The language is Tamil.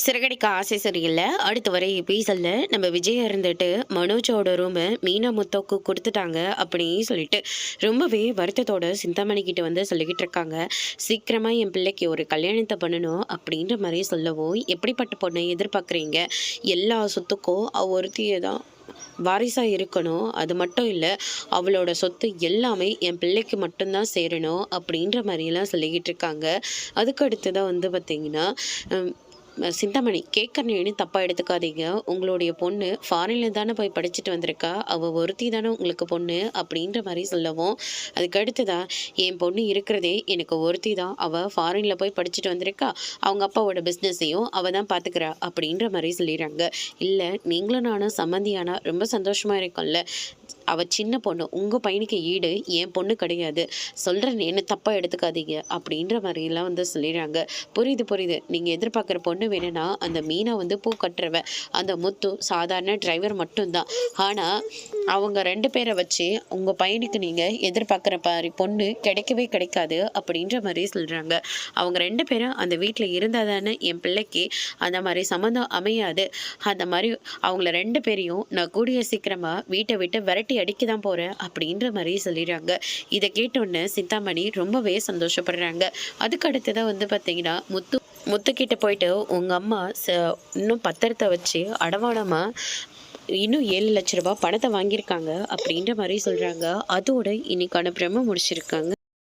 சிறகடிக்க ஆசை சரியில்லை. அடுத்து வர எபிசோட்ல நம்ம விஜய் இருந்துட்டு மனோஜோட ரூமை மீனா முத்தோக்கு கொடுத்துட்டாங்க அப்படின்னு சொல்லிட்டு ரொம்பவே வருத்தத்தோட சிந்தாமணி கிட்ட வந்து சொல்லிக்கிட்டு இருக்காங்க. சீக்கிரமா என் பிள்ளைக்கு ஒரு கல்யாணத்தை பண்ணணும் அப்படின்ற மாதிரி சொல்லவும், எப்படிப்பட்ட பொண்ணை எதிர்பார்க்குறீங்க? எல்லா சொத்துக்கும் ஒருத்தியே தான் வாரிசா இருக்கணும். அது மட்டும் இல்லை, அவளோட சொத்து எல்லாமே என் பிள்ளைக்கு மட்டும்தான் சேரணும் அப்படின்ற மாதிரிலாம் சொல்லிக்கிட்டு இருக்காங்க. அதுக்கு அடுத்து தான் வந்து பார்த்தீங்கன்னா சிந்தாமணி கேட்கறேன்னு தப்பாக எடுத்துக்காதீங்க. உங்களுடைய பொண்ணு ஃபாரின்ல தானே போய் படிச்சுட்டு வந்திருக்கா, அவள் ஒருத்தி தானே உங்களுக்கு பொண்ணு அப்படின்ற மாதிரி சொல்லவும், அதுக்கு அடுத்ததா என் பொண்ணு இருக்கிறதே எனக்கு ஒருத்தி தான், அவள் ஃபாரினில் போய் படிச்சுட்டு வந்திருக்கா, அவங்க அப்பாவோட பிஸ்னஸையும் அவள் தான் பார்த்துக்கிறா அப்படின்ற மாதிரி சொல்லிடுறாங்க. இல்லை, நீங்களும் நானும் சம்மந்தியானா ரொம்ப சந்தோஷமாக இருக்கும்ல. அவள் சின்ன பொண்ணு, உங்கள் பையனுக்கு ஈடு என் பொண்ணு கிடையாது, சொல்கிறேன் என்ன தப்பாக எடுத்துக்காதீங்க அப்படின்ற மாதிரிலாம் வந்து சொல்லிடுறாங்க. புரியுது புரியுது, நீங்கள் எதிர்பார்க்குற பொண்ணு வேணும்னா அந்த மீனா வந்து பூ கட்டுறவ, அந்த முத்து சாதாரண டிரைவர் மட்டும்தான். ஆனால் அவங்க 2 பேரை வச்சு உங்கள் பையனுக்கு நீங்கள் எதிர்பார்க்குற பாரி பொண்ணு கிடைக்கவே கிடைக்காது அப்படின்ற மாதிரி சொல்கிறாங்க. அவங்க 2 பேரும் அந்த வீட்டில் இருந்தால் தானே என் பிள்ளைக்கு அந்த மாதிரி சம்மந்தம் அமையாது. அந்த மாதிரி அவங்கள 2 பேரையும் நான் கூடிய சீக்கிரமாக வீட்டை விட்டு விரட்டி அடிக்க தான் போகிறேன் அப்படின்ற மாதிரி சொல்லிடுறாங்க. இதை கேட்டோன்னே சிந்தாமணி ரொம்பவே சந்தோஷப்படுறாங்க. அதுக்கு அடுத்ததான் வந்து பார்த்தீங்கன்னா முத்துக்கிட்ட போயிட்டு உங்கள் அம்மா இன்னும் பத்திரத்தை வச்சு அடமானமாக இன்னும் 7 லட்ச ரூபாய் பணத்தை வாங்கியிருக்காங்க அப்படின்ற மாதிரி சொல்கிறாங்க. அதோட இன்னைக்கான பிரம முடிச்சிருக்காங்க.